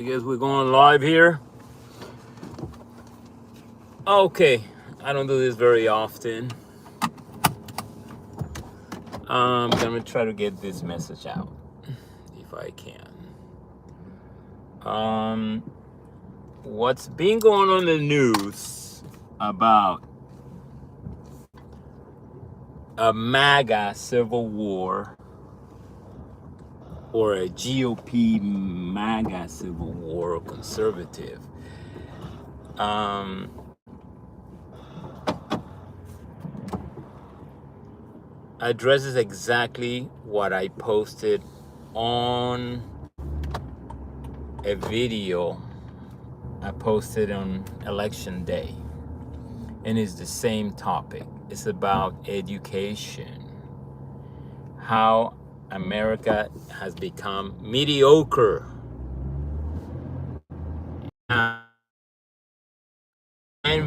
I guess we're going live here. Okay, I don't do this very often. I'm gonna try to get this message out if I can. What's been going on in the news about a MAGA civil war or a GOP MAGA civil war or conservative? Addresses exactly what I posted on a video I posted on election day, and it's the same topic. It's about education, how America has become mediocre. And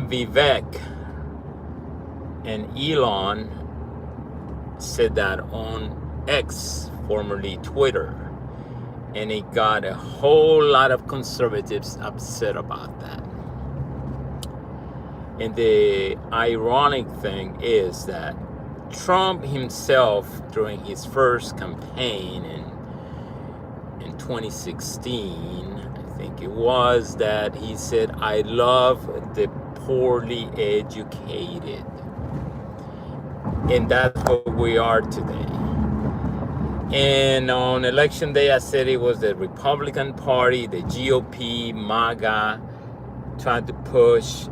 Vivek and Elon said that on X, formerly Twitter, and it got a whole lot of conservatives upset about that. And the ironic thing is that Trump himself, during his first campaign in 2016, I think it was, that he said, "I love the poorly educated." And that's what we are today. And on election day, I said it was the Republican Party, the GOP, MAGA, trying to push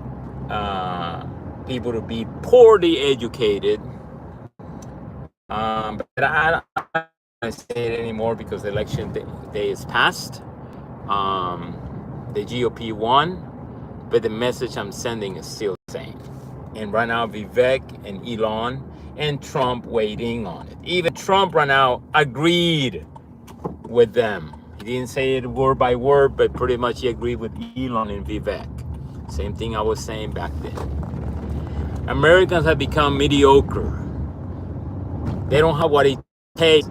people to be poorly educated. But I don't say it anymore because election day is past. The GOP won, but the message I'm sending is still the same. And right now, Vivek and Elon and Trump waiting on it. Even Trump right now agreed with them. He didn't say it word by word, but pretty much he agreed with Elon and Vivek. Same thing I was saying back then. Americans have become mediocre. They don't have what it takes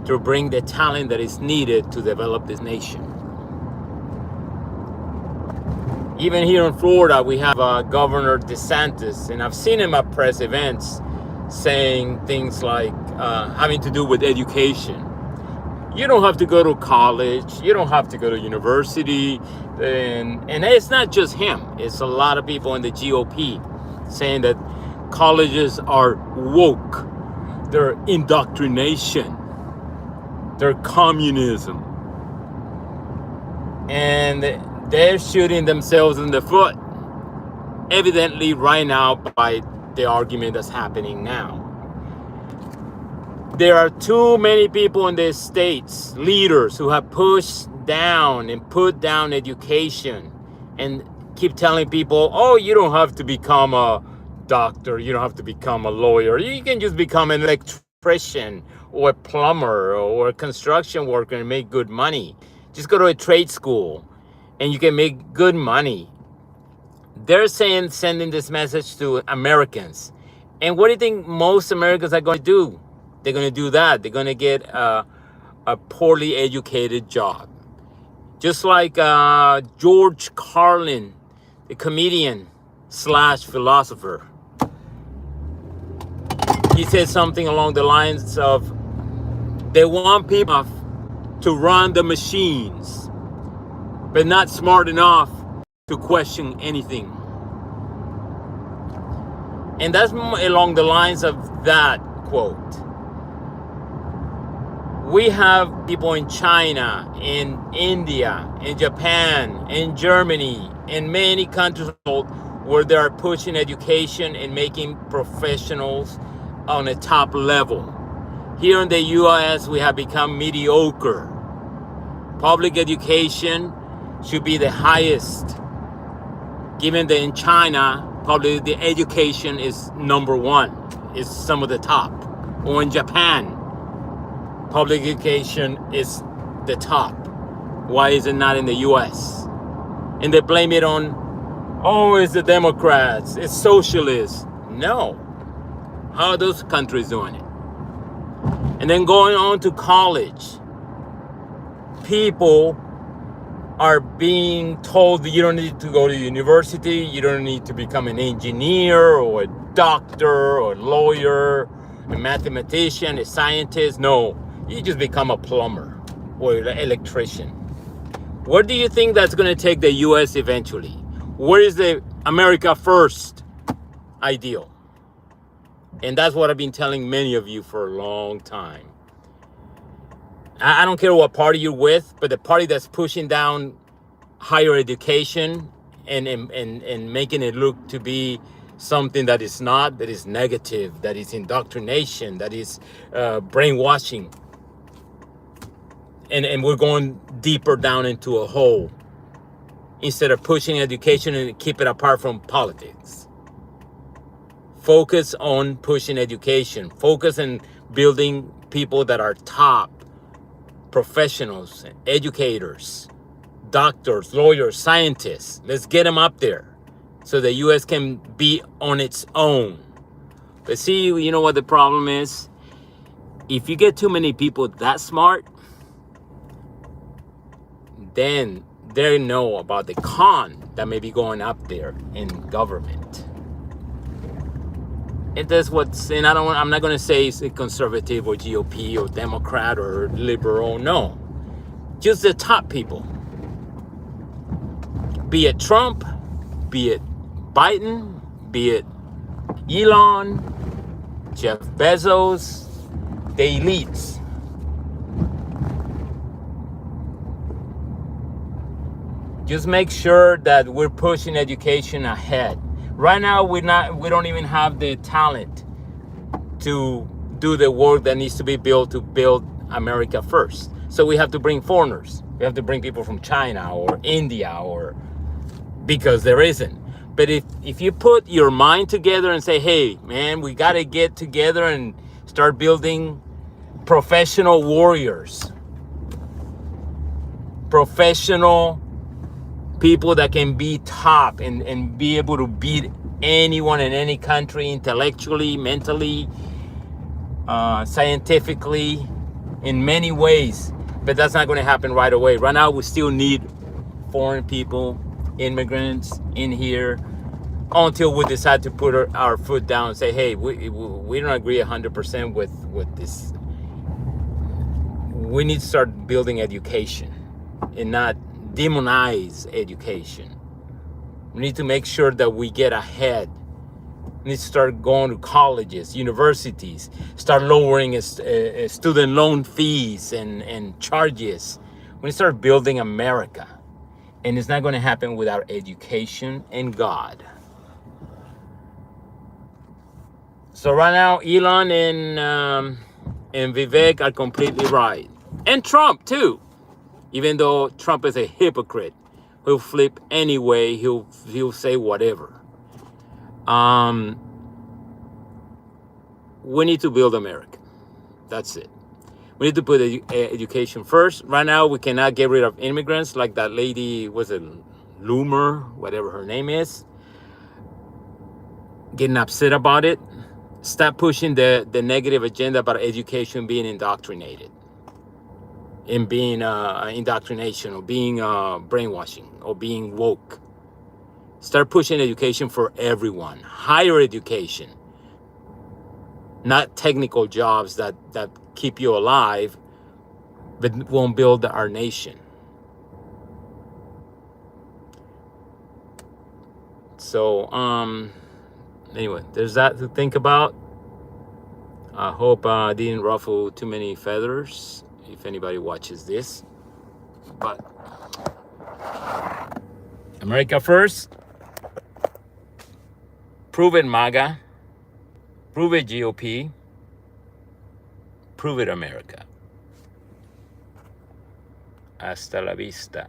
to bring the talent that is needed to develop this nation. Even here in Florida, we have Governor DeSantis, and I've seen him at press events saying things like having to do with education. You don't have to go to college. You don't have to go to university. And it's not just him. It's a lot of people in the GOP saying that colleges are woke. They're indoctrination. They're communism. And they're shooting themselves in the foot, evidently right now, by the argument that's happening now. There are too many people in the states, leaders, who have pushed down and put down education and keep telling people, oh, you don't have to become a doctor, you don't have to become a lawyer, you can just become an electrician or a plumber or a construction worker and make good money. Just go to a trade school and you can make good money. They're sending this message to Americans. And what do you think most Americans are going to do? They're going to do that. They're going to get a poorly educated job. Just like George Carlin, the comedian slash philosopher. He said something along the lines of, they want people to run the machines, but not smart enough to question anything. And that's along the lines of that quote. We have people in China, in India, in Japan, in Germany, in many countries where they are pushing education and making professionals on a top level. Here in the US, we have become mediocre. Public education should be the highest. Given that in China, public the education is number one, is some of the top. Or in Japan, public education is the top. Why is it not in the US? And they blame it on, oh, it's the Democrats, it's socialists. No. How are those countries doing it? And then going on to college, people are being told that you don't need to go to university, you don't need to become an engineer or a doctor or a lawyer, a mathematician, a scientist. No, you just become a plumber or an electrician. Where do you think that's going to take the U.S. eventually? Where is the America first ideal? And that's what I've been telling many of you for a long time. I don't care what party you're with, but the party that's pushing down higher education and making it look to be something that is not, that is negative, that is indoctrination, that is brainwashing. And we're going deeper down into a hole instead of pushing education and keep it apart from politics. Focus on pushing education. Focus on building people that are top professionals, educators, doctors, lawyers, scientists. Let's get them up there so the U.S. can be on its own. But see, you know what the problem is? If you get too many people that smart, then they know about the con that may be going up there in government. And that's what's, and I'm not going to say it's a conservative or GOP or Democrat or liberal. No, just the top people. Be it Trump, be it Biden, be it Elon, Jeff Bezos, the elites. Just make sure that we're pushing education ahead. Right now, we don't even have the talent to do the work that needs to be built to build America first. So we have to bring foreigners. We have to bring people from China or India, or because there isn't. But if you put your mind together and say, hey, man, we got to get together and start building professional warriors, professional people that can be top and be able to beat anyone in any country intellectually, mentally, scientifically, in many ways. But that's not going to happen right away. Right now, we still need foreign people, immigrants in here, until we decide to put our foot down and say, hey, we don't agree 100% with this. We need to start building education and not demonize education. We need to make sure that we get ahead. We need to start going to colleges, universities, start lowering student loan fees and charges. We need to start building America. And it's not going to happen without education and God. So right now, Elon and Vivek are completely right. And Trump too. Even though Trump is a hypocrite, he'll flip anyway. He'll say whatever. We need to build America. That's it. We need to put education first. Right now, we cannot get rid of immigrants like that lady, was it Loomer, whatever her name is, getting upset about it. Stop pushing the negative agenda about education being indoctrinated. In being indoctrination or being brainwashing or being woke. Start pushing education for everyone. Higher education. Not technical jobs that keep you alive, but won't build our nation. So, anyway, there's that to think about. I hope I didn't ruffle too many feathers, if anybody watches this. But America first. Prove it, MAGA. Prove it, GOP. Prove it, America. Hasta la vista.